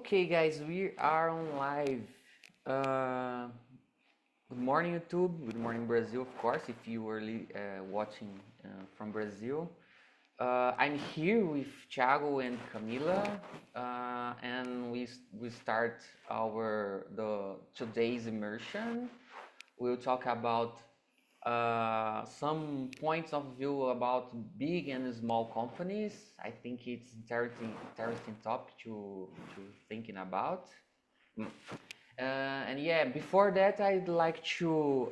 Okay, guys, we are on live. Uh, Good morning, YouTube. Good morning, Brazil, of course, if you were watching from Brazil. I'm here with Thiago and Camila, and we start our the today's immersion. We'll talk about some points of view about big and small companies. I think it's interesting topic to thinking about. Mm. And yeah, before that, I'd like to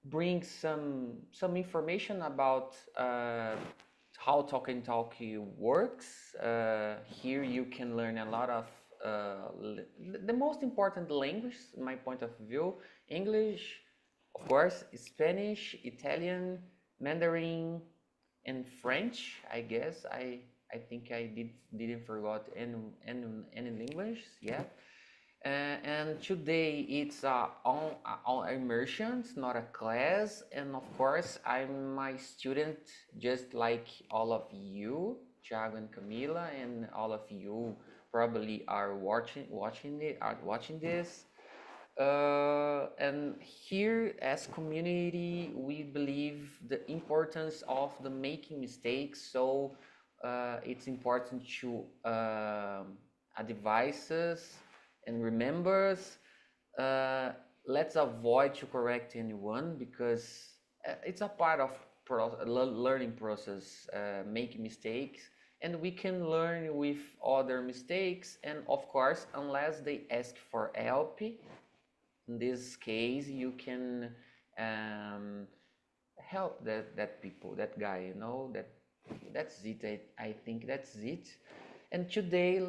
bring some information about how Talk and Talk works. Here you can learn a lot of the most important language, my point of view, English, of course, Spanish, Italian, Mandarin, and French. I guess I think I didn't forgot any language. Yeah. And today it's on immersion, it's not a class. And of course, I'm my student, just like all of you, Thiago and Camila, and all of you probably are watching this. And here, as community, we believe the importance of the making mistakes. So it's important to advise us and remembers. Uh, let's avoid to correct anyone because it's a part of learning process. Make mistakes, and we can learn with other mistakes. And of course, unless they ask for help, in this case you can um, help that people, that guy, that's it. I think that's it. And today,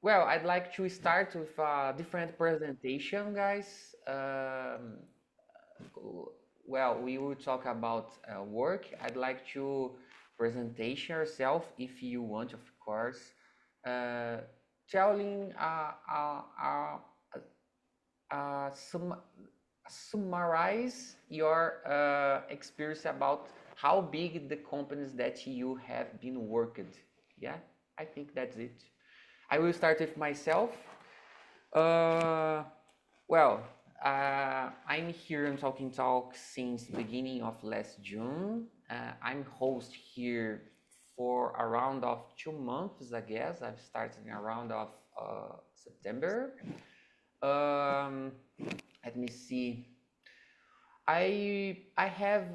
well, I'd like to start with a different presentation, guys. Well, we will talk about work. I'd like to presentation yourself if you want, of course. uh, Telling some summarize your experience about how big the companies that you have been worked. Yeah, I think that's it. I will start with myself. Uh, well, I'm here on Talking Talk since beginning of last June. I'm host here for around of 2 months, I guess. I've started around of September. Um, Let me see. I have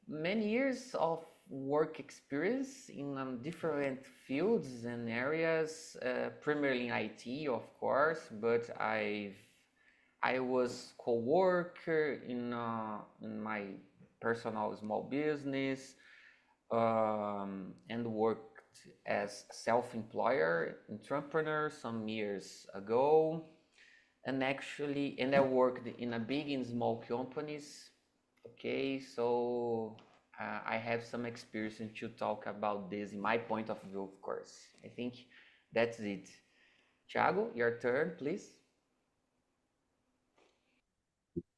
many years of work experience in different fields and areas, primarily in IT, of course, but I was co-worker in my personal small business, and worked as self-employer entrepreneur some years ago. And I worked in a big and small companies. Okay, so I have some experience to talk about this in my point of view, of course. I think that's it. Thiago, your turn, please.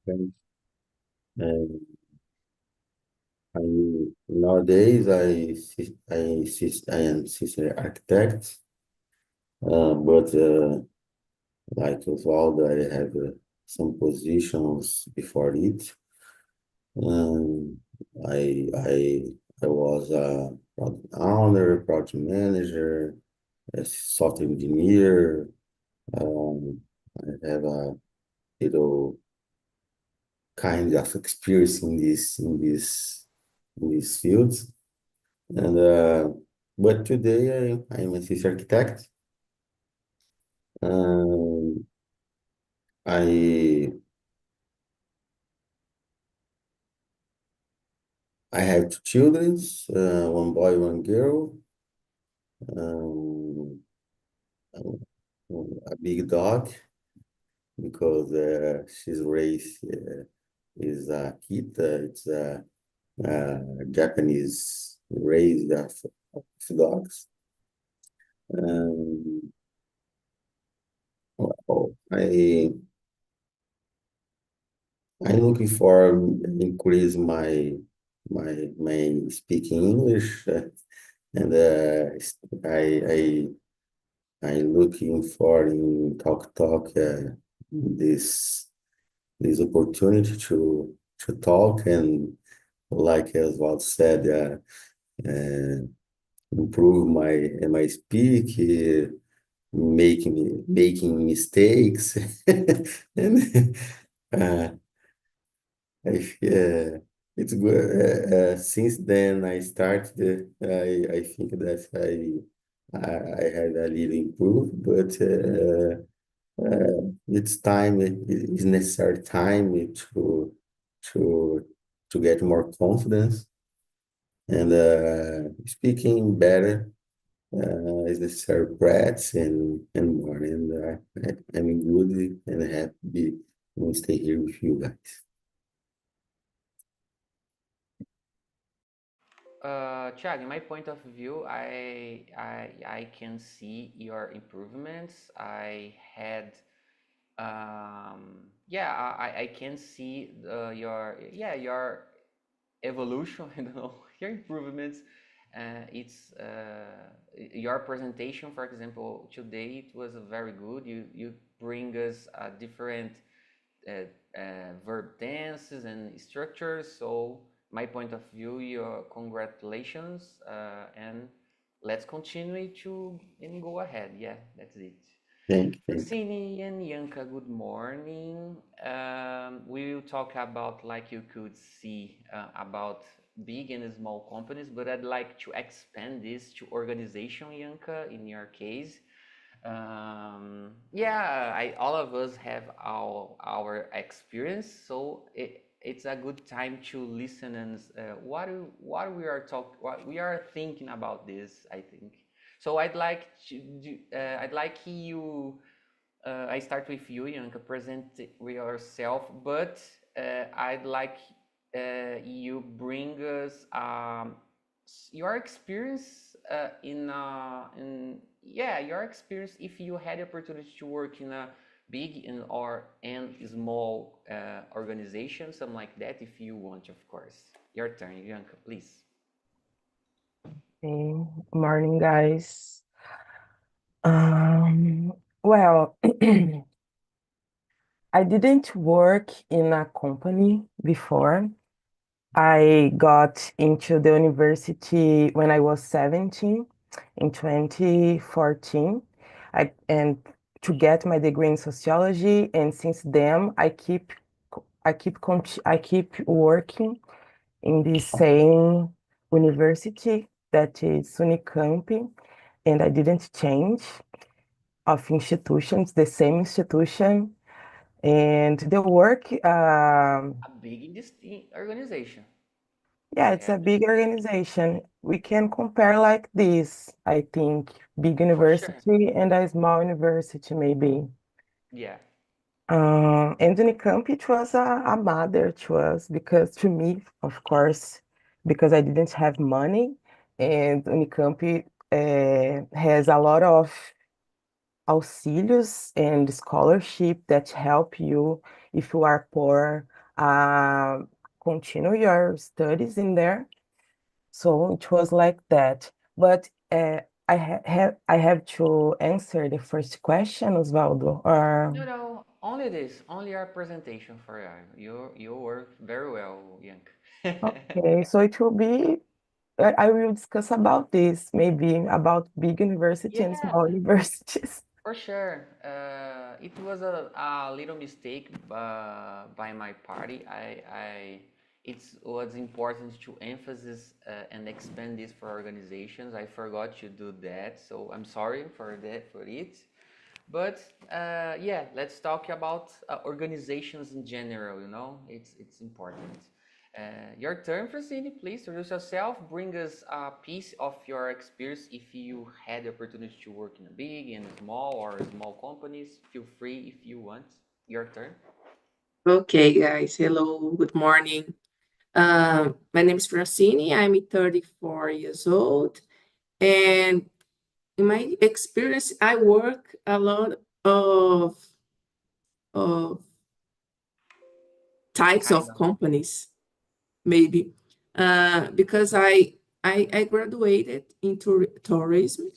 Thanks. And I nowadays I am system architect, but like Oswaldo, I have some positions before it. Um, I I was a product owner, project manager, a software engineer. Um, I have a little kind of experience in these fields. And but today I'm a system architect. Um, I I have two children, one boy, one girl, um, a big dog because she's raised is a Akita. It's a Japanese raised of dogs. Um, well, I'm looking for increase my speaking English, and I I'm looking for in Talk this this opportunity to talk and like as Walt said, improve my speak, making mistakes, and uh, it's good. Since then, I started. I think that I had a little improved, but it's time. It is necessary time to to get more confidence and speaking better is necessary practice and more. And I'm good and happy to stay here with you guys. Thiago, in my point of view, I can see your improvements. I had yeah, I can see your evolution. I don't know, your improvements. It's your presentation, for example, today it was very good. You bring us a different verb tenses and structures. So my point of view, your congratulations, and let's continue to and go ahead. Yeah, that's it. Thank you. Francine and Yanka, good morning. We will talk about, like you could see, about big and small companies, but I'd like to expand this to organization, Yanka, in your case. Yeah, all of us have our experience, so it's a good time to listen and what we are thinking about this. I think so. I'd like you. I start with you, Yanka. Present yourself, but I'd like you bring us your experience in yeah, your experience if you had the opportunity to work in a big and small organization, something like that. If you want, of course. Your turn, Yanka, please. Hey, morning, guys. Um, well, I didn't work in a company before. I got into the university when I was 17 in 2014. And to get my degree in sociology, and since then I keep working in the same university that is Unicamp, and I didn't change of institutions, the same institution, and the work. A big in this organization. Yeah, I it's a have big organization. We can compare like this, I think, big for sure. university and a small university, maybe. Yeah, And Unicamp, it was a mother to us because to me, of course, because I didn't have money, and Unicamp has a lot of auxílios and scholarship that help you if you are poor, uh, continue your studies in there. So it was like that. But I have to answer the first question, Osvaldo, or no, no, only this, only our presentation for you. You work very well, Yanka. okay, so it will be I will discuss about this, maybe about big university and Yeah, small universities. for sure. It was a little mistake by my party. It was important to emphasize and expand this for organizations. I forgot to do that, so I'm sorry for that for it. But yeah, let's talk about organizations in general. You know, it's important. Your turn, Francine. Please introduce yourself. Bring us a piece of your experience. If you had the opportunity to work in a big and small or small companies, feel free if you want. Your turn. Okay, guys. Hello, good morning. My name is Francine. I'm 34 years old, and in my experience, I work a lot of types Kind of of. companies, maybe, because I graduated in tourism,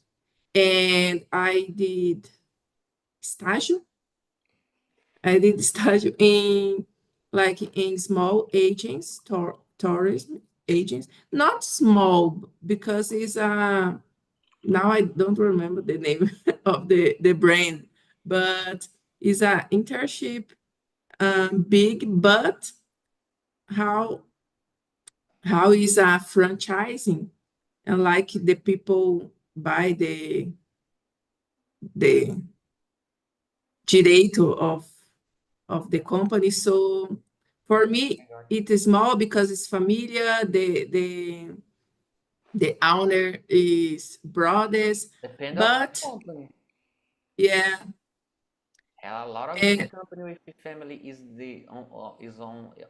and I did estágio. I did estágio in small agents, tourism agents, not small because it's now I don't remember the name of the brand, but it's a internship, big, but how is a franchising, and like the people buy the direito of the company. So for me, it is small because it's familiar. The owner is brothers, Depend of the but company. yeah, A lot of big and company with the family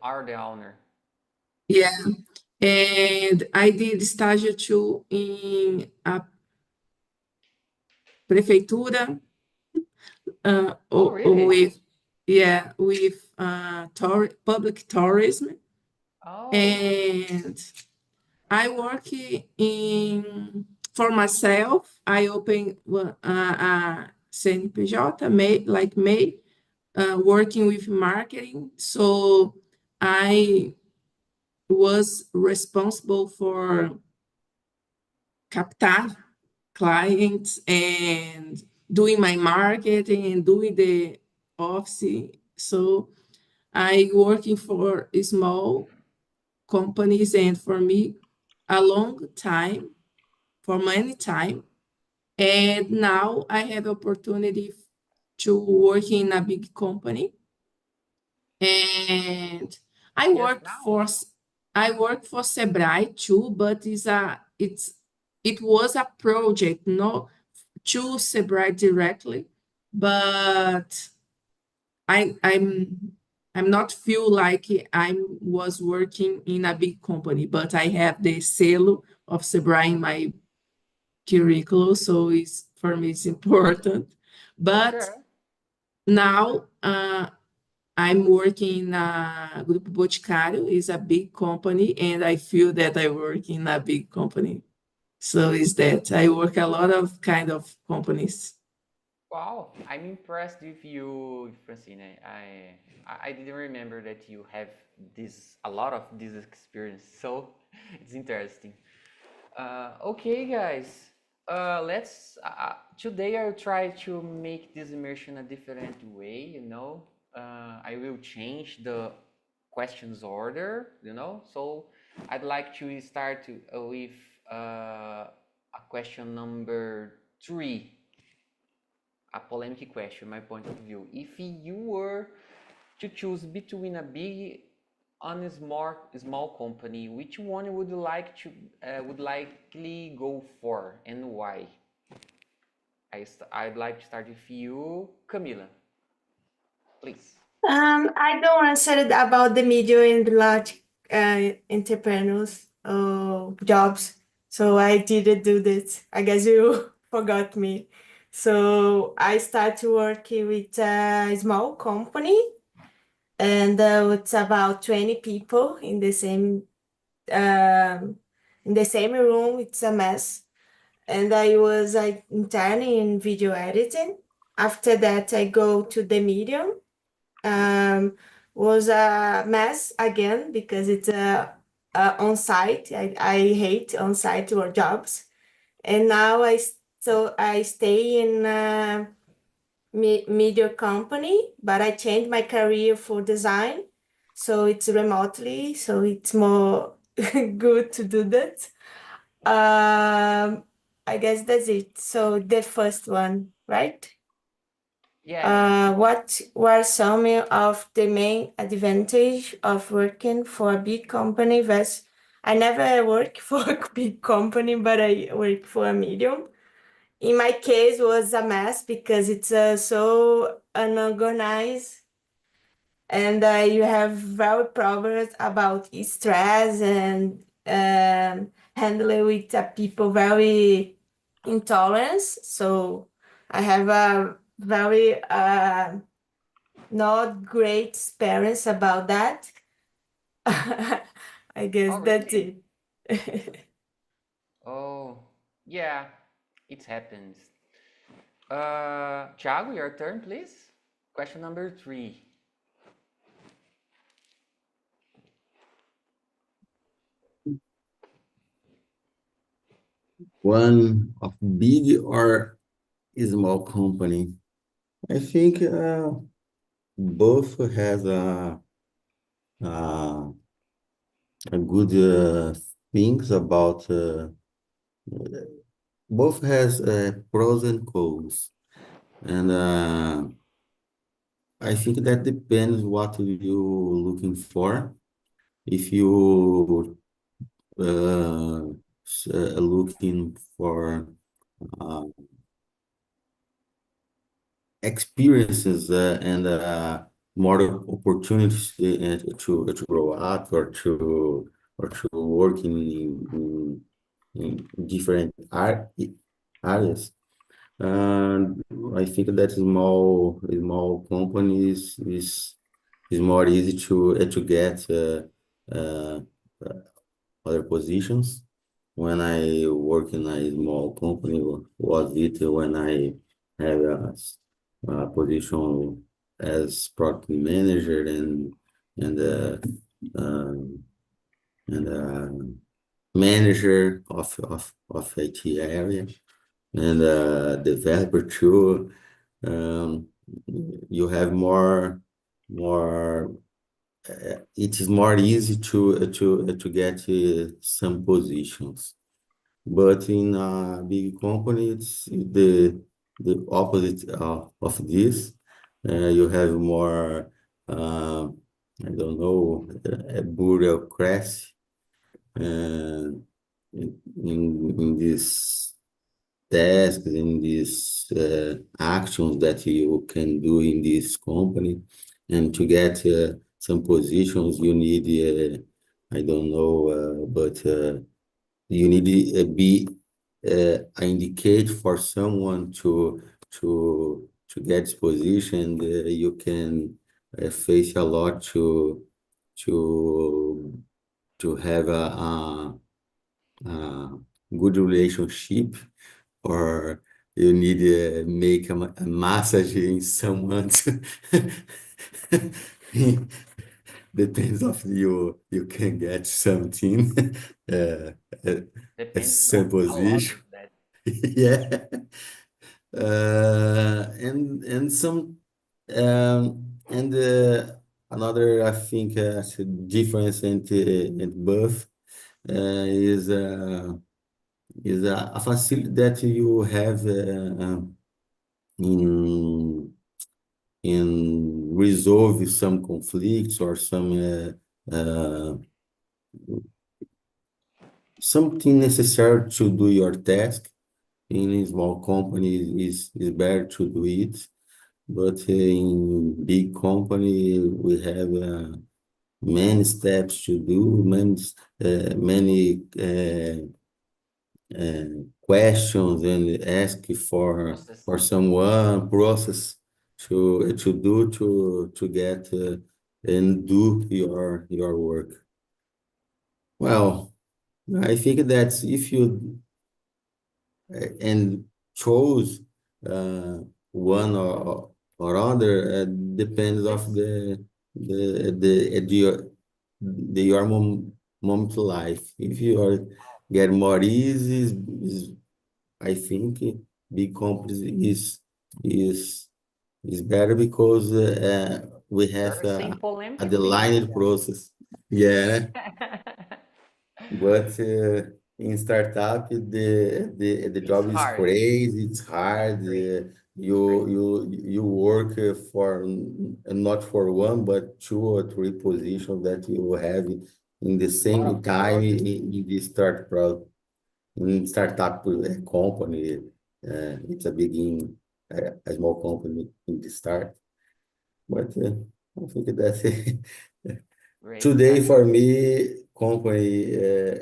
are the owner. yeah, and I did estágio too in a prefeitura, Oh, really? with public tourism, Oh, and I work for myself. I open a CNPJ, working with marketing. So I was responsible for captar clients and doing my marketing and doing the office. So I working for small companies, and for me a long time, for many time. And now I have opportunity to work in a big company. And I just work now? for I work for Sebrae too, but it was a project, not to Sebrae directly, but I'm not feel like I was working in a big company, but I have the selo of Sebrae in my curriculum, so it's for me it's important. For But sure. now I'm working in Grupo Boticário, is a big company, and I feel that I work in a big company. So is that I work a lot of kind of companies. Wow, I'm impressed with you, Francine. I didn't remember that you have a lot of this experience, so it's interesting. Okay, guys. Let's today I'll try to make this immersion a different way. I will change the questions order. So I'd like to start with a question number 3, a polemic question, my point of view. If you were to choose between a big and a small company, which one would likely go for, and why? I'd like to start with you, Camila, please. I don't answer it about the medium and large entrepreneurs jobs. So I didn't do this. I guess you forgot me. So I started working with a small company, and it's about 20 people um, in the same room. It's a mess. And I was like intern in video editing. After that, I go to the medium, um, was a mess again because it's on site. I hate on site work jobs, and now so I stay in a media company, but I changed my career for design, so it's remotely, so it's more good to do that. I guess that's it. So the first one, right? Yeah. What were some of the main advantage of working for a big company versus I never work for a big company, but I work for a medium. In my case, was a mess because it's so unorganized, and you have very problems about stress and handling with people very intolerance. So I have a very not great experience about that. I guess Oh, that's really? it. Oh, yeah. It happens. Thiago, your turn, please. Question number 3. One of big or small company. I think both has a good things about both has pros and cons, and I think that depends what you looking for. If you looking for uh, experiences and more opportunities to grow up or to work in different areas. And I think that small companies is more easy to get uh, other positions. When I work in a small company, was it when I have a position as product manager and um, and manager of IT area and developer too. Um, you have more. It is more easy to get some positions. But in a big company, it's the opposite of this. You have more, I don't know, a bureaucracy uh, in this tasks, in these actions that you can do in this company. And to get some positions, you need, I don't know, but you need to be indicate for someone to get this position. You can face a lot to to have a good relationship, or you need to make a massage in someone. Depends of you can get something uh, Depends some on how loud position. is that. Yeah. And some and another I think difference in both is a facility that you have in resolve some conflicts or something necessary to do your task. In a small company is better to do it, but in big company we have many steps to do, many questions and ask for Processes. someone process to do to get and do your work. Well, I think that if you and chose uh, one or other depends of Please. your moment life. If you are get more easy, I think big companies is is better because we have Very simple, a empty things. delineed process. Yeah, but in startup, the It's job is hard. crazy. It's I hard. agree. You work for not for one but two or three positions that you have in the A lot same of time process. in this in startup company. It's a a small company in the start, but I think that's it. Great. Today, for me, company,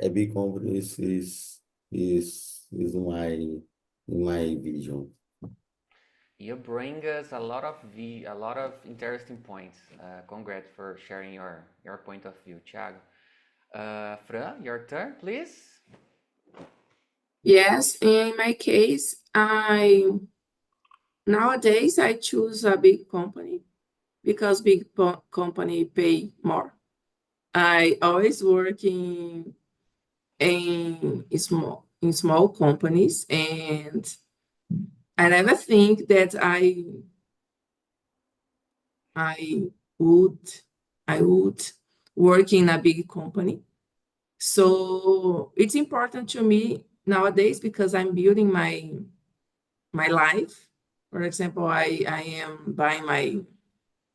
a big company is my vision. You bring us a lot of interesting points. Congrats for sharing your point of view, Thiago. Fran, your turn, please. Yes, in my case, nowadays I choose a big company because company pay more. I always work in small companies, and I never think that I would I would work in a big company. So it's important to me nowadays because I'm building my life. For example, I am buying my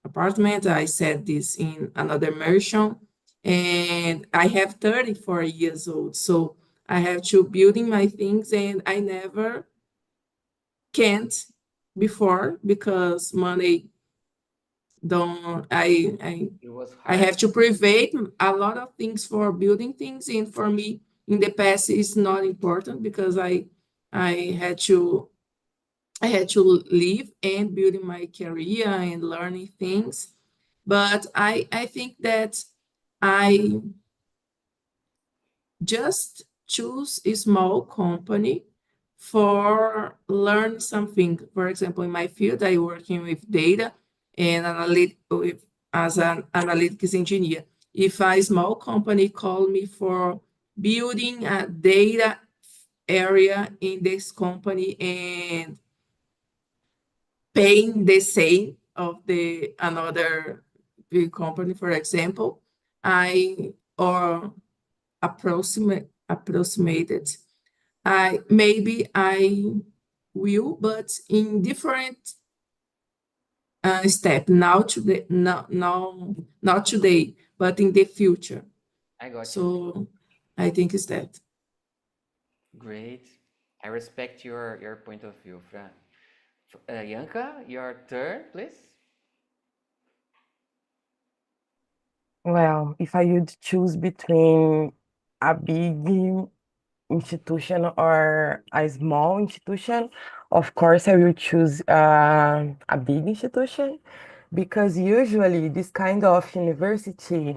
apartment. I said this in another immersion, and I have 34 years old. So I have to building my things, and I never can't before because money don't It was I hard. have to private a lot of things for building things, and for me in the past it's not important because I had to I had to live and building my career and learning things. But I think that I just choose a small company for learn something. For example, in my field, I working with data and as an analytics engineer. If a small company call me for building a data area in this company and paying the same of the another big company, for example, I or approximated. I maybe I will, but in different step. Now today, not today, but in the future. I got you. So I think it's that. Great. I respect your point of view, Fran. Yanka, your turn, please. Well, if I would choose between a big institution or a small institution, of course I will choose a big institution because usually this kind of university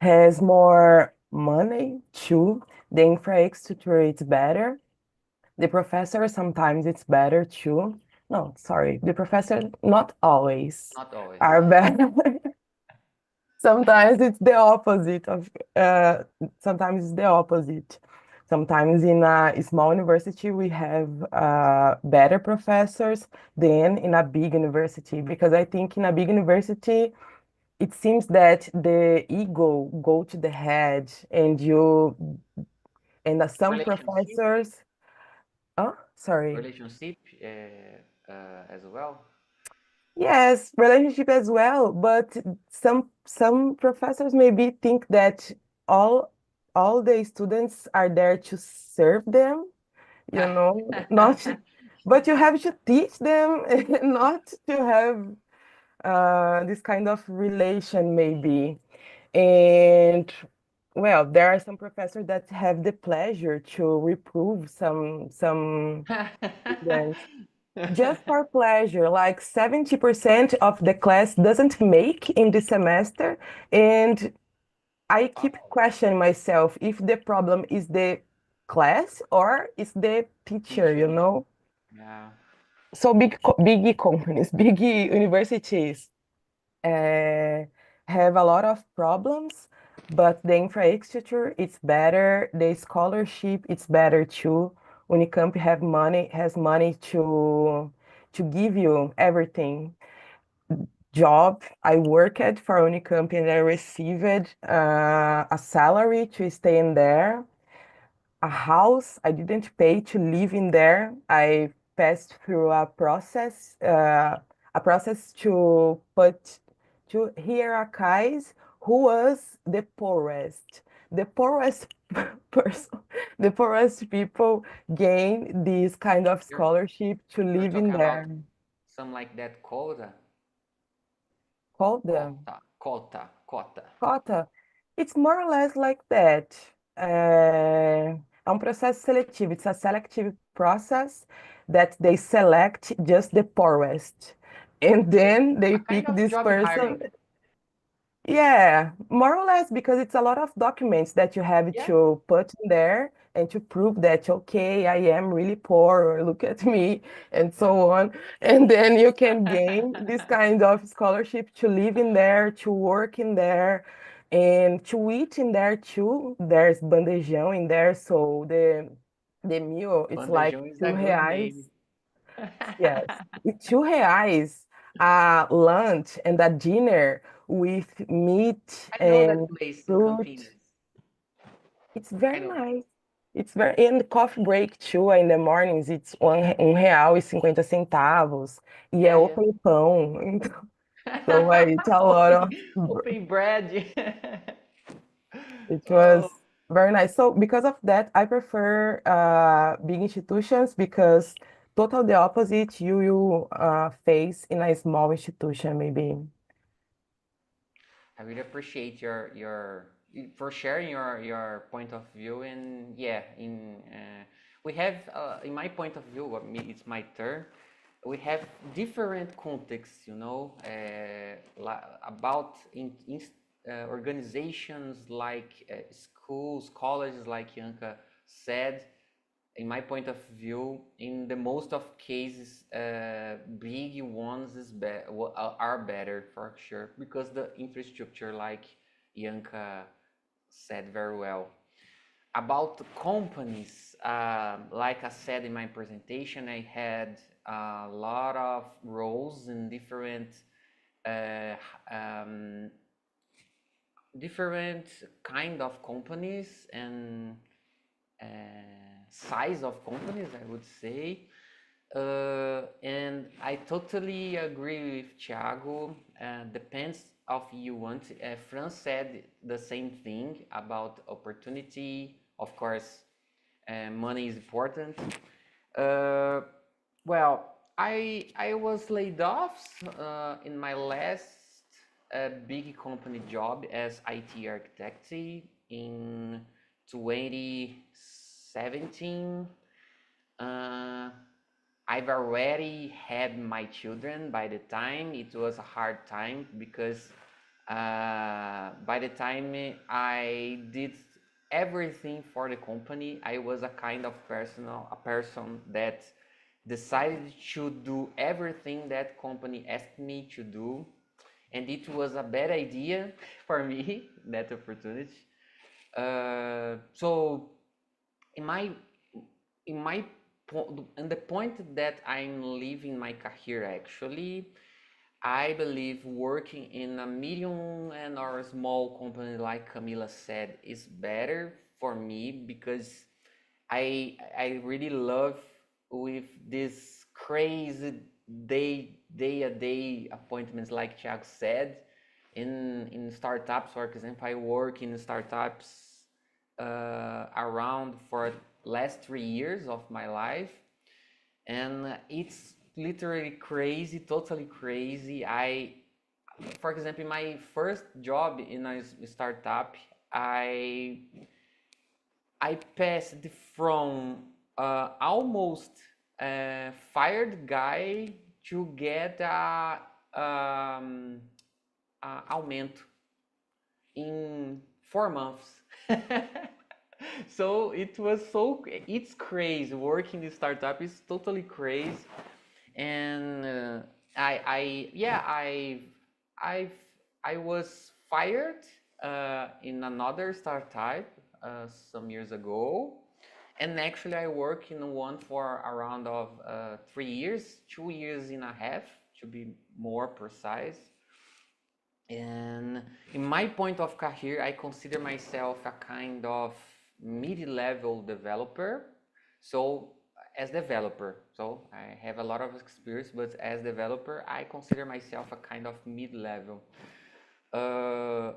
has more money too. The infrastructure is better. The professor sometimes it's better too. No, sorry, the professor not always Not always. are better. Sometimes it's the opposite of sometimes it's the opposite. Sometimes in a small university we have better professors than in a big university because I think in a big university it seems that the ego go to the head and some Relationship, professors sorry. relationship as well. Yes, relationship as well, but some professors maybe think that all all the students are there to serve them, not but you have to teach them not to have this kind of relation maybe. And well, there are some professors that have the pleasure to reprove some students just for pleasure, like 70% of the class doesn't make in the semester. And I keep questioning myself if the problem is the class or is the teacher, you Teacher. know? Yeah. So big companies, big universities uh, have a lot of problems, but the infrastructure it's better, the scholarship it's better too. Unicamp has money to give you everything. Job, I worked for Unicamp and I received a salary to stay in there. A house, I didn't pay to live in there. I passed through a process to hierarchize who was the poorest. The poorest person, the poorest people gain this kind of You're scholarship to you're live in talking about there. some like that quota, Called them. quota. Cota, it's more or less like that. É um processo seletivo. It's a selective process that they select just the poorest. And Okay. then they A kind pick of this job person. hiring. Yeah, more or less because it's a lot of documents that you have Yeah. to put in there and to prove that, okay, I am really poor, or look at me, and so on. And then you can gain this kind of scholarship to live in there, to work in there, and to eat in there too. There's bandejão in there, so the meal it's like Bandejão is two a good reais. name. Yes, it's 2 reais, lunch and a dinner with meat I know that and place in fruit. Campinas. It's I very know. nice. It's very, and coffee break too, in the mornings, it's R$ 1,50. E é Yeah, open pão. So I eat a lot Open, of, open bread. it Oh, was very nice. So because of that, I prefer big institutions because total the opposite you will face in a small institution, maybe. I really appreciate your for sharing your point of view. And yeah, in we have in my point of view, it's my turn. We have different contexts, you know, about organizations like schools, colleges, like Yanka said. In my point of view, in the most of cases, big ones are better for sure because the infrastructure, like Yanka said very well. About companies, like I said in my presentation, I had a lot of roles in uh, um, different kind of companies and uh, size of companies, I would say. And I totally agree with Thiago. Depends of you want. Fran said the same thing about opportunity. Of course, money is important. Uh, well, I was laid off in my last big company job as IT architect in 2017. Uh, I've already had my children by the time. It was a hard time because by the time I did everything for the company, I was a kind of a person that decided to do everything that company asked me to do, and it was a bad idea for me that opportunity. So in my in my and the point that I'm leaving my career actually, I believe working in a medium and or a small company like Camila said is better for me because I really love with this crazy day appointments like Thiago said in startups. For example, I work in startups around for last 3 years of my life, and it's literally crazy, totally crazy. For example, in my first job in a startup, I passed from almost fired guy to get a aumento in 4 months. So it's crazy. Working in startup is totally crazy. And yeah, I I was fired in another startup some years ago, and actually I work in one for around of 3 years, 2 years and a half to be more precise. And in my point of career, I consider myself a kind of mid-level developer. So as developer, so I have a lot of experience, but as developer, I consider myself a kind of mid-level. Uh,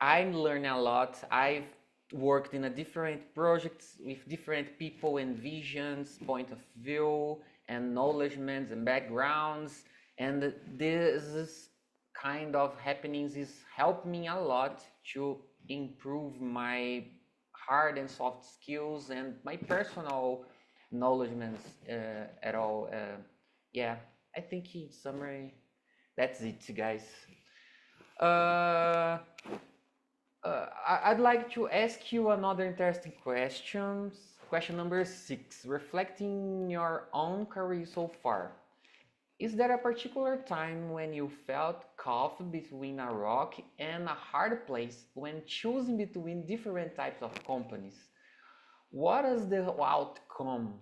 I'm learning a lot. I've worked in a different projects with different people and visions, point of view, and knowledgements and backgrounds. And this kind of happenings is helped me a lot to improve my hard and soft skills and my personal knowledgements at all. Yeah, I think in summary, that's it, guys. Uh, I'd like to ask you another interesting question. Question number 6. Reflecting your own career so far, is there a particular time when you felt caught between a rock and a hard place when choosing between different types of companies? What is the outcome?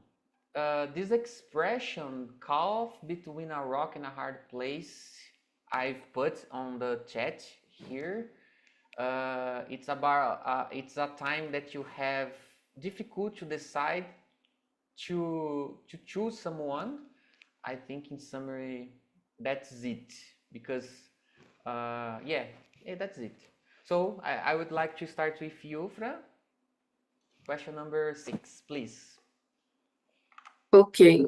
This expression, caught between a rock and a hard place, I've put on the chat here. It's about it's a time that you have difficult to decide to choose someone. I think in summary, that's it. Because yeah, that's it. So I would like to start with you, Fra. Question number 6, please. Okay.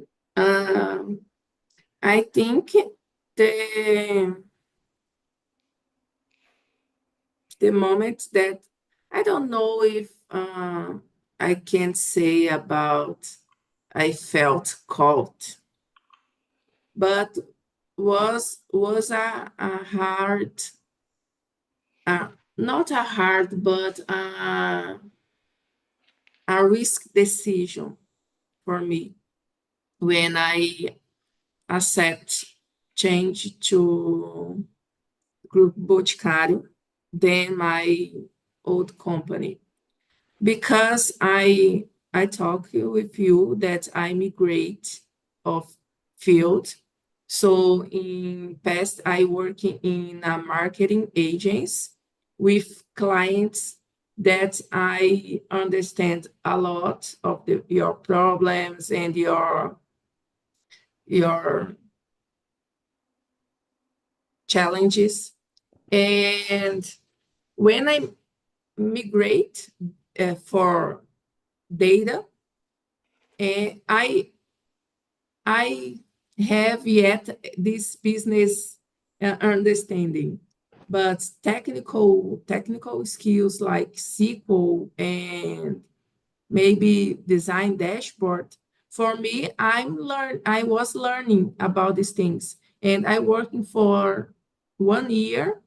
I think the the moment that I don't know if I can say about I felt caught, but was a hard not a hard but a risk decision for me when I accept change to Group Boticário than my old company. Because I talk with you that I migrate of field. So in past, I work in a marketing agency with clients that I understand a lot of your problems and your challenges. And when I migrate for data, I have yet this business understanding, but technical skills like SQL and maybe design dashboard. For me, I was learning about these things, and I working for 1 year,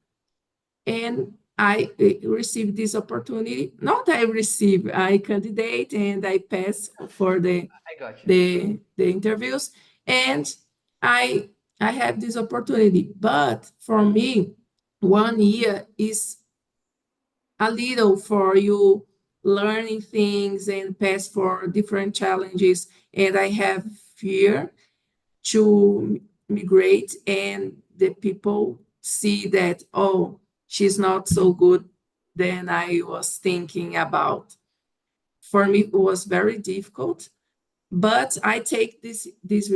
and I received this opportunity. Not I receive, I candidate and I pass for I got you. the interviews, and I have this opportunity. But for me, 1 year is a little for you learning things and pass for different challenges. And I have fear to migrate and the people see that, oh, she's not so good than I was thinking about. For me, it was very difficult, but I take these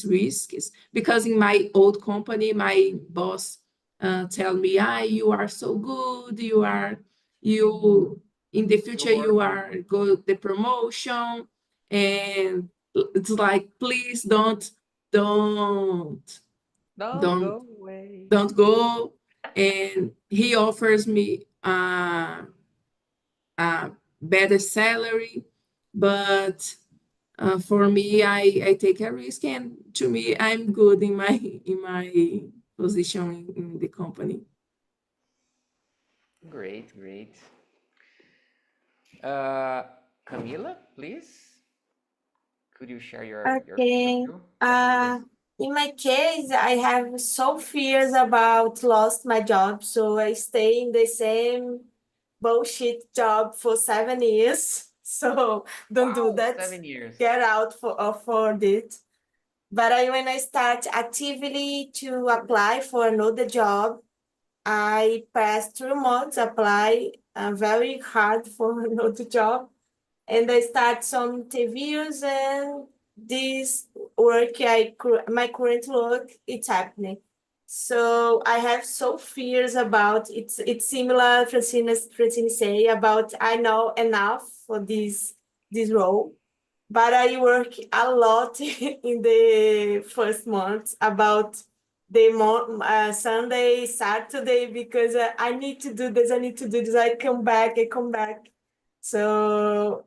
risks because in my old company, my boss tell me, you are so good, you in the future you are go the promotion, and it's like, please don't Don't don't go away. don't go. And he offers me a better salary, but for me, I take a risk, and to me, I'm good in my position in the company. Great, great. Camila, please. Could you share your point Okay. of view? Question number In my case, I have so fears about lost my job, so I stay in the same bullshit job for 7 years. So don't do Wow, that. 7 years. Get out for it. But when I start actively to apply for another job, I passed 2 months apply very hard for another job, and I start some interviews, and this work my current work, it's happening. So I have so fears about it's similar Francine say about I know enough for this role, but I work a lot in the first month about the Sunday, Saturday, because I need to do this, I need to do this. I come back. So,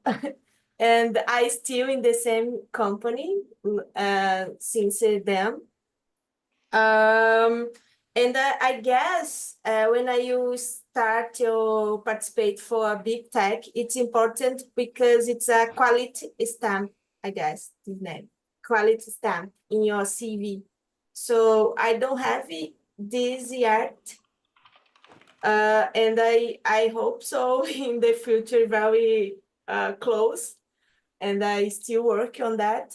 and I still in the same company since then. And I guess when you start to participate for a big tech, it's important because it's a quality stamp, I guess, his name, quality stamp in your CV. So I don't have this yet, and I hope so in the future, very close, and I still work on that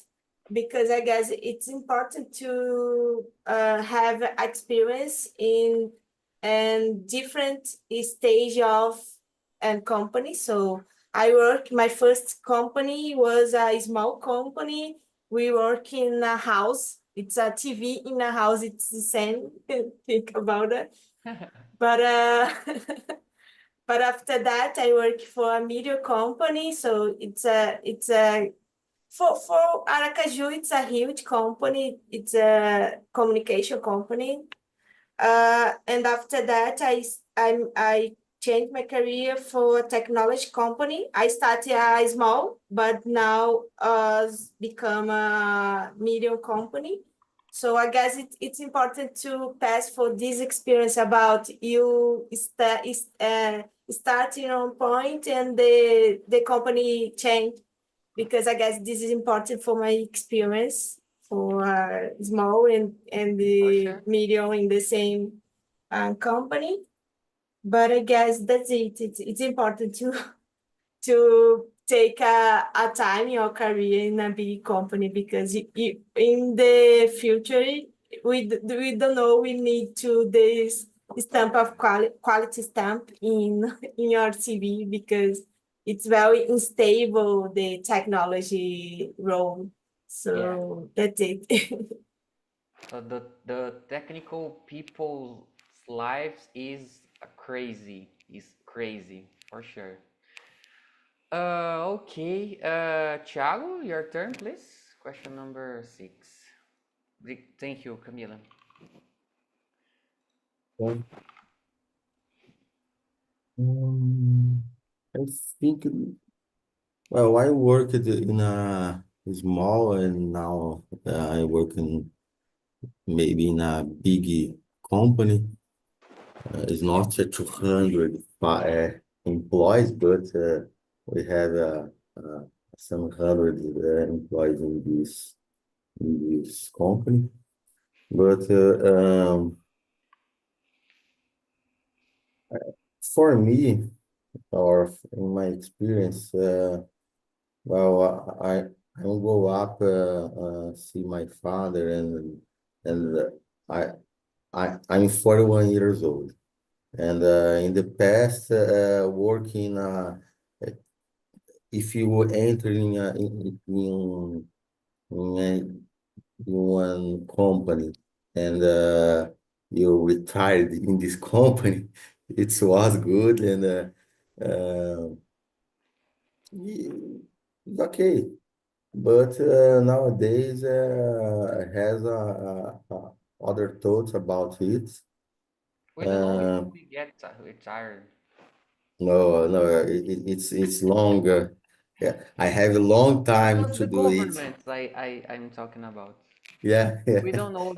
because I guess it's important to have experience in and different stage of and company. So my first company was a small company. We work in a house. It's a TV in a house. It's the same. Think about it. But but after that, I work for a media company. So it's a for Aracaju, it's a huge company. It's a communication company. And after that, I changed my career for a technology company. I started small, but now become a medium company. So I guess it's important to pass for this experience about you starting on point and the company change, because I guess this is important for my experience for small and For the sure. medium in the same company. But I guess that's it. It's important to take a time in your career in a big company because in the future we don't know, we need to this stamp of quality stamp in your CV because it's very unstable, the technology role. Yeah. So that's it. So the technical people's lives is crazy for sure. Okay. Thiago, your turn, please. Question number 6. Thank you, Camila. Okay. Um, I think, well, I worked in a small and now I work in maybe in a big company. It's not a 200 employees, but we have some hundred employees in this company. But for me, or in my experience, well, I will go up see my father and I I'm 41 years old. And in the past, working, if you were entering in one company and you retired in this company, it was good and it's okay. But nowadays, has other thoughts about it. We don't know if Uh, we get retired. No, no, it's longer. Yeah, I have a long time Not to the do it. government I'm talking about. Yeah, We yeah. don't know.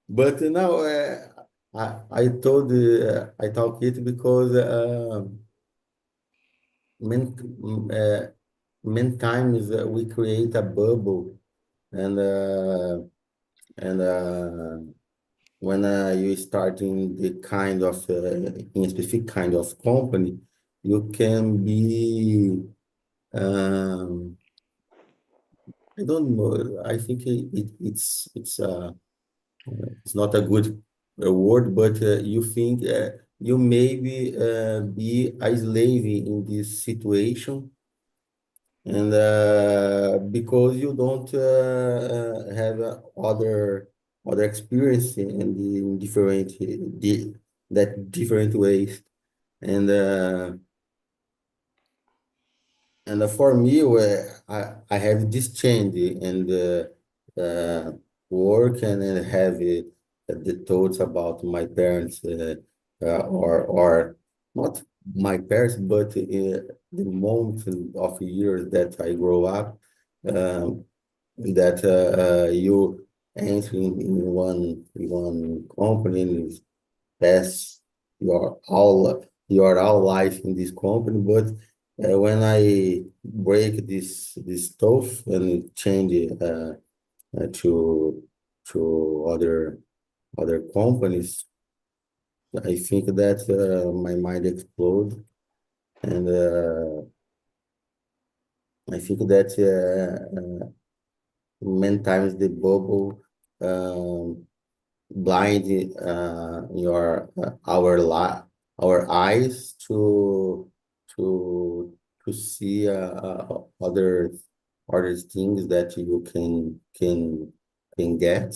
But now I talk it because many many times we create a bubble and uh, and when you start in the kind of in a specific kind of company, you can be. Um, I don't know. I think it's not a good word, but you think you maybe be a slave in this situation, and because you don't have other experience in different that different ways, and. And for me, where I have this change and work and then have the thoughts about my parents or not my parents, but the moment of years that I grow up, that you entering in one company and pass your all life in this company. But when I break this stuff and change to other companies, I think that my mind explode, and I think that many times the bubble blind your our eyes to to see other things that you can get.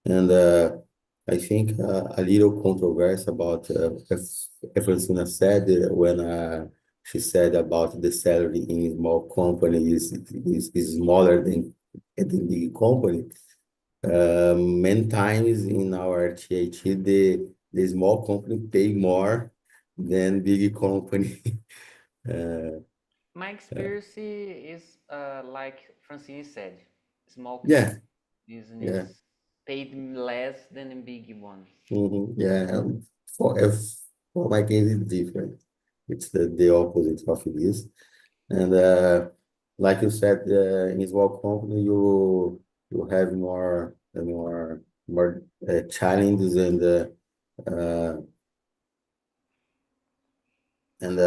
And I think a little controversy about Francina said when she said about the salary in small company is smaller than big company. Many times in our THE, the small company pay more than big company. uh, My experience is like Francine said, small yeah, business yeah, paid less than a big one. yeah. For my case, it's different. It's the opposite of this. And like you said, in small company, you have more challenges uh, and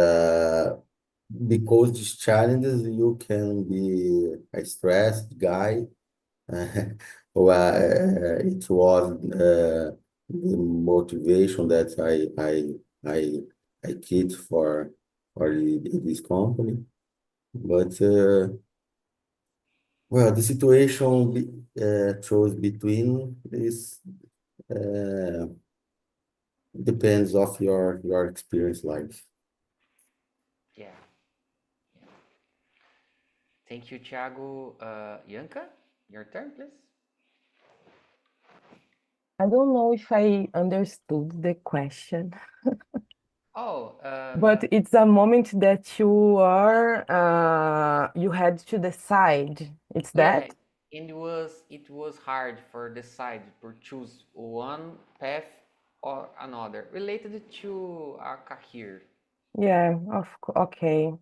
because these challenges, you can be a stressed guy. Well, it was the motivation that I keep for this company. But well, the situation chose between this uh, depends of your experience life. Yeah. Yeah. Thank you, Thiago. Yanka, your turn, please. I don't know if I understood the question, Oh, but it's a moment that you had to decide. It's yeah, that? it was hard for decide to choose one path or another related to our career. Yeah, okay.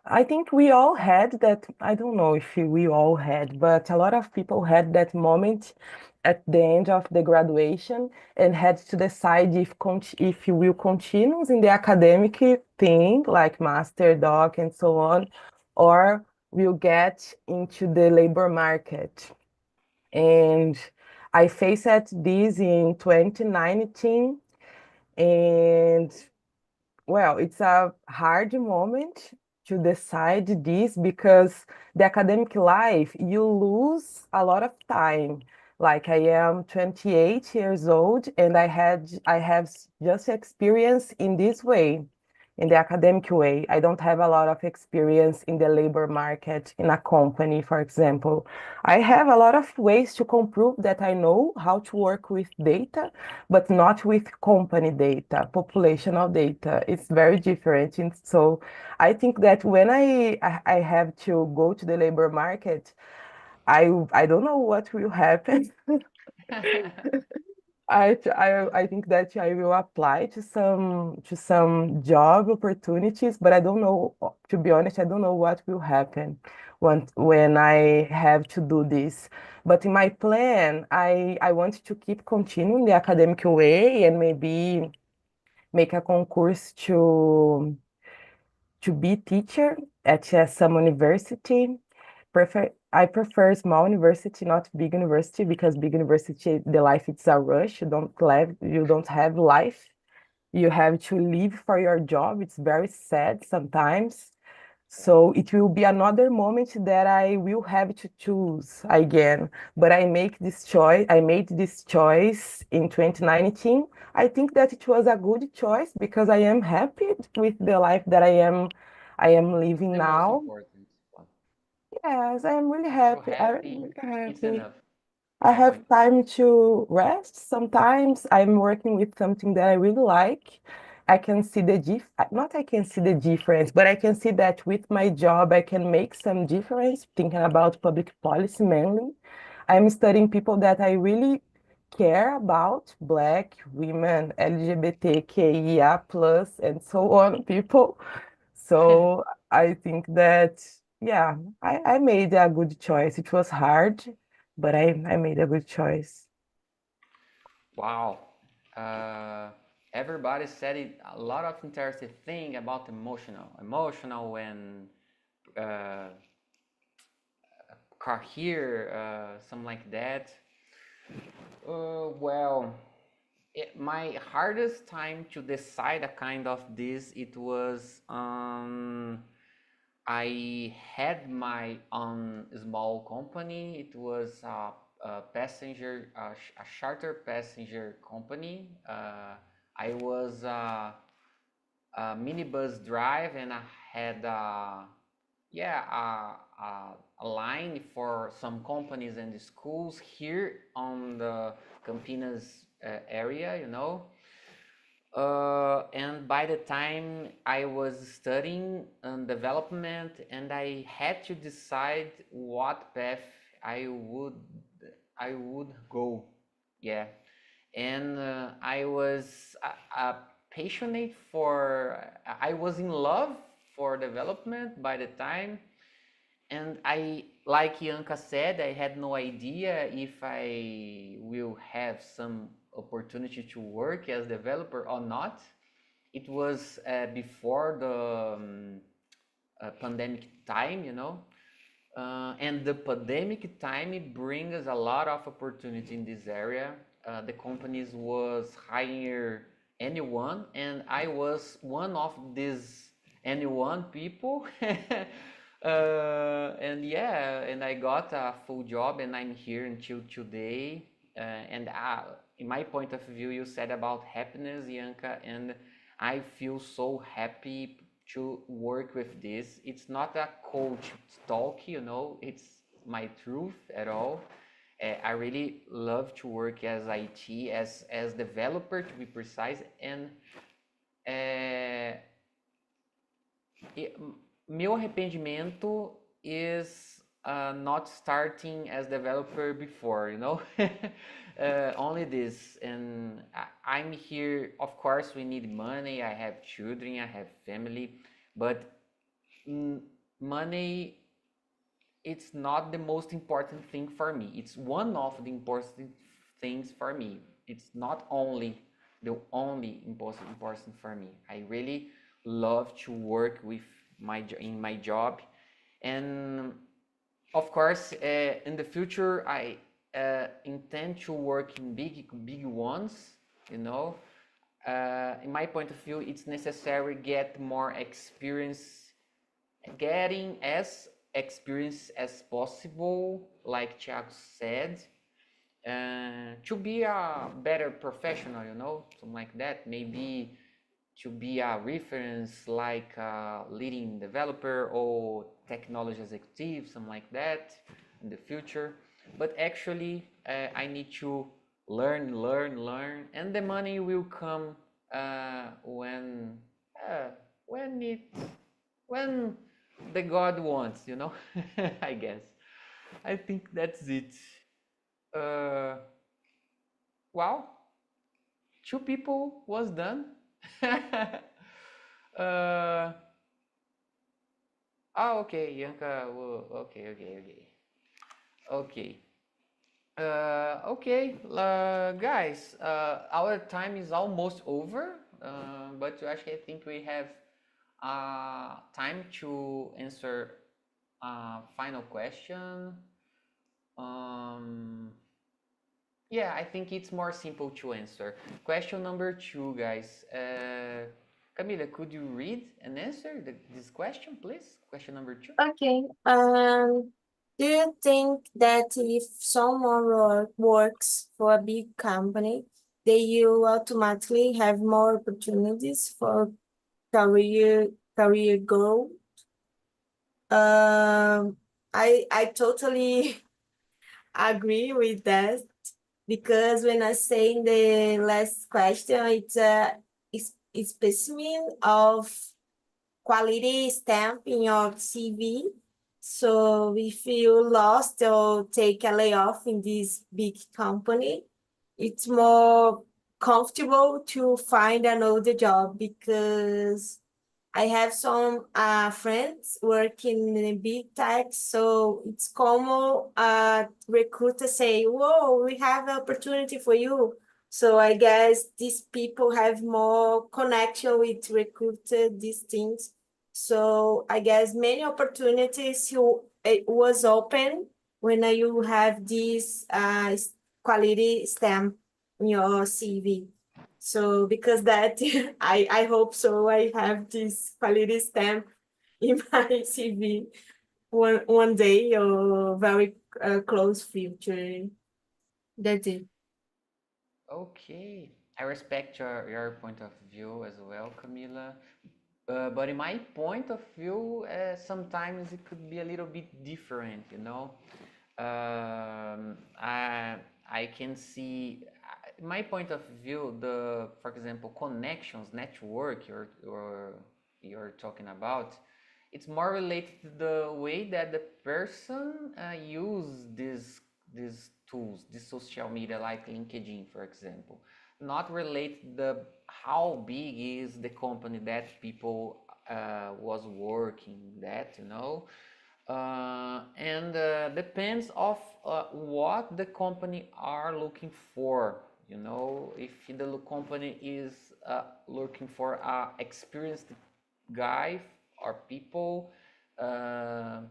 I think we all had that. I don't know if we all had, but a lot of people had that moment at the end of the graduation and had to decide if you will continue in the academic thing, like master, doc, and so on, or will get into the labor market. And I faced this in 2019, and well, it's a hard moment to decide this because the academic life, you lose a lot of time. Like I am 28 years old and I have just experience in this way, in the academic way. I don't have a lot of experience in the labor market in a company, for example. I have a lot of ways to prove that I know how to work with data, but not with company data, populational data. It's very different. And so I think that when I have to go to the labor market, I don't know what will happen. I think that I will apply to some job opportunities, but I don't know, to be honest, I don't know what will happen when I have to do this. But in my plan, I want to keep continuing the academic way and maybe make a concourse to be teacher at some university. I prefer small university, not big university, because big university, the life it's a rush. You don't have life. You have to live for your job. It's very sad sometimes. So it will be another moment that I will have to choose again. But I make this choice. I made this choice in 2019. I think that it was a good choice because I am happy with the life that I am living The most now. important one. Yes, I am really You're happy. I'm happy, really it's happy. enough. I My have point. time to rest. Sometimes I'm working with something that I really like. I can see not I can see the difference, but I can see that with my job I can make some difference thinking about public policy mainly. I'm studying people that I really care about, Black, women, LGBTQIA plus, and so on people. So I think that, yeah, I made a good choice. It was hard, but I made a good choice. Wow. Uh, Everybody said a lot of interesting thing about emotional and uh, career, something like that. Well, my hardest time to decide a kind of this, it was I had my own small company. It was a passenger, a charter passenger company. I was a minibus drive, and I had yeah a line for some companies and the schools here on the Campinas area, you know. And by the time I was studying development, and I had to decide what path I would I would go. Yeah, and I was passionate for. I was in love for development by the time, and I, like Yanka said, I had no idea if I will have some opportunity to work as developer or not. It was before the pandemic time, you know, and the pandemic time it brings a lot of opportunity in this area. The companies was hiring anyone, and I was one of these anyone people. And yeah, and I got a full job, and I'm here until today. And in my point of view, you said about happiness, Yanka, and I feel so happy to work with this. It's not a coach talk, you know, it's my truth at all. I really love to work as IT, as developer to be precise, and meu arrependimento is not starting as developer before, you know. Only this, and I'm here. Of course, we need money. I have children, I have family, but money, it's not the most important thing for me. It's one of the important things for me. It's not only the only important for me. I really love to work with in my job, and of course, in the future, I intend to work in big ones. You know, in my point of view, it's necessary get more experience, getting as experience as possible, like Thiago said, to be a better professional. You know, something like that. Maybe to be a reference like a leading developer or technology executive, something like that in the future. But actually, I need to learn, and the money will come when when the God wants, you know. I guess. I think that's it. Wow, two people was done. uh, okay, Yanka. Okay. Okay, guys. Our time is almost over. But actually, I think we have time to answer final question. Yeah, I think it's more simple to answer. Question number 2, guys. Camila, could you read and answer this question, please? Question number 2. Okay. Do you think that if someone works for a big company, they will automatically have more opportunities for career growth? I totally agree with that, because when I say in the last question, it's a specimen of quality stamp in your CV. So if you lost or take a layoff in this big company, it's more comfortable to find another job because I have some friends working in big tech, so it's common recruiters say, "Whoa, we have an opportunity for you." So I guess these people have more connection with recruiter, these things. So I guess many opportunities it was open when you have this quality stamp in your CV. So because that I hope so I have this quality stamp in my CV one day or very close future. That's it. Okay, I respect your point of view as well, Camila. But in my point of view, sometimes it could be a little bit different, you know. I can see, my point of view, for example, connections, network you're talking about, it's more related to the way that the person use these tools, this social media like LinkedIn, for example. Not related the how big is the company that people was working that, you know. And depends of what the company are looking for, you know. If the company is looking for a experienced guy or people, uh,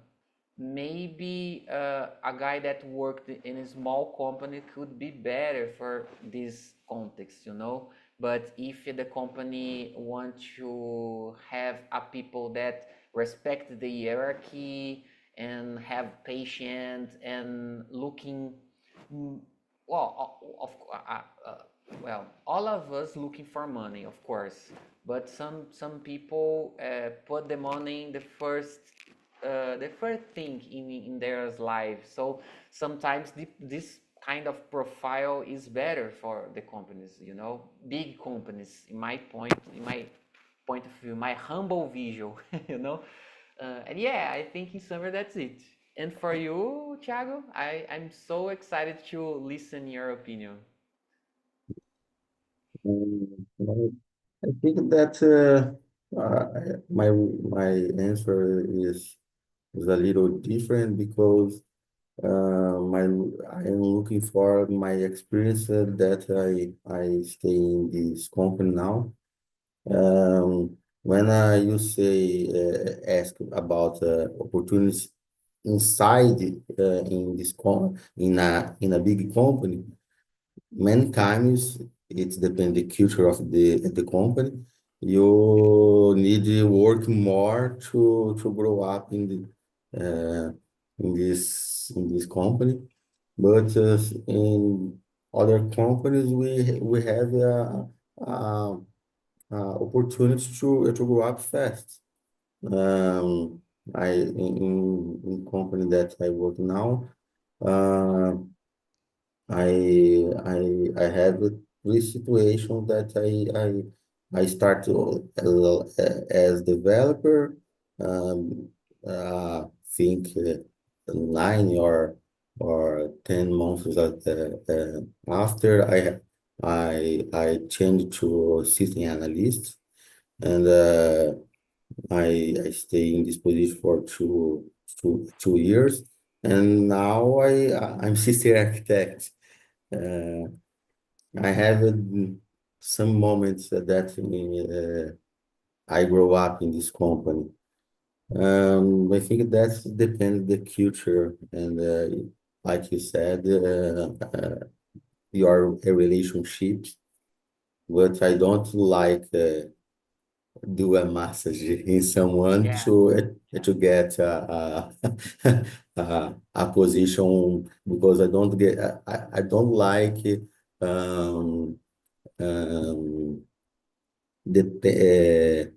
maybe a guy that worked in a small company could be better for this context, you know. But if the company want to have a people that respect the hierarchy and have patience and looking, mm, well, well, all of us looking for money, of course, but some people put the money in the first thing in their life. So sometimes this kind of profile is better for the companies, you know, big companies. In my point of view, my humble visual, you know. And yeah, I think in summer that's it. And for you, Thiago, I'm so excited to listen your opinion. Well, I think that my answer is a little different because my I am looking for my experience that I stay in this company now. When you say ask about opportunities inside in this in a big company, many times it depends the culture of the company. You need to work more to grow up in this company. But in other companies, we have a opportunity to grow up fast. Um, in company that I work now. Uh, I have this situation that I start as developer, um, think 9 or 10 months after I changed to system analyst, and I stay in this position for 2 years, and now I'm system architect. Uh, I have some moments that I grow up in this company. I think that depends the culture and like you said, your relationships. But I don't like do a massage in someone Yeah, to get a position because I don't like um, um, the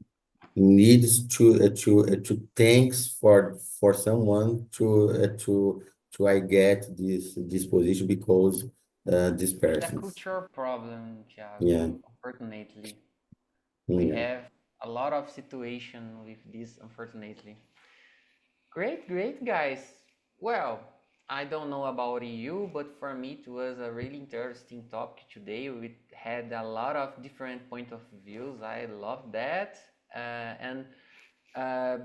needs to thanks for someone to I get this position because this it's a person. cultural problem, Thiago, Yeah. unfortunately. We Yeah. have a lot of situation with this, unfortunately. Great, great, guys. Well, I don't know about you, but for me it was a really interesting topic today. We had a lot of different point of views. I love that. And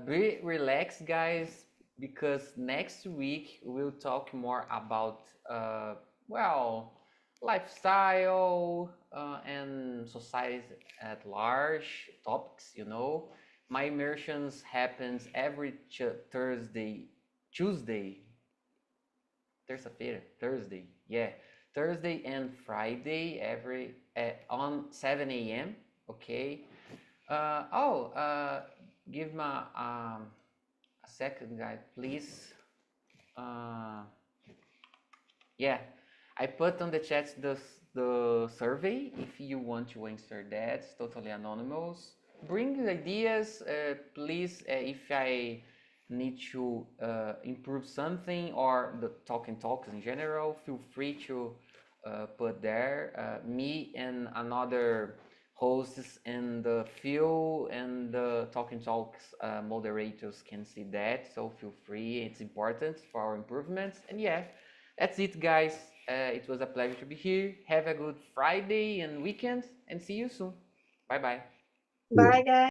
be relaxed, guys, because next week we'll talk more about well, lifestyle and society at large topics. My immersions happens every Tuesday, terça-feira, Thursday, yeah, Thursday and Friday every on 7 a.m. Okay. Give me a second, guys, please. Yeah, I put on the chat the survey if you want to answer that. It's totally anonymous. Bring ideas, please. If I need to improve something or the talks in general, feel free to put there. Me and another hosts and the few and the talks moderators can see that, so feel free. It's important for our improvements. And yeah, that's it, guys. It was a pleasure to be here. Have a good Friday and weekend, and see you soon. Bye bye. Bye, guys.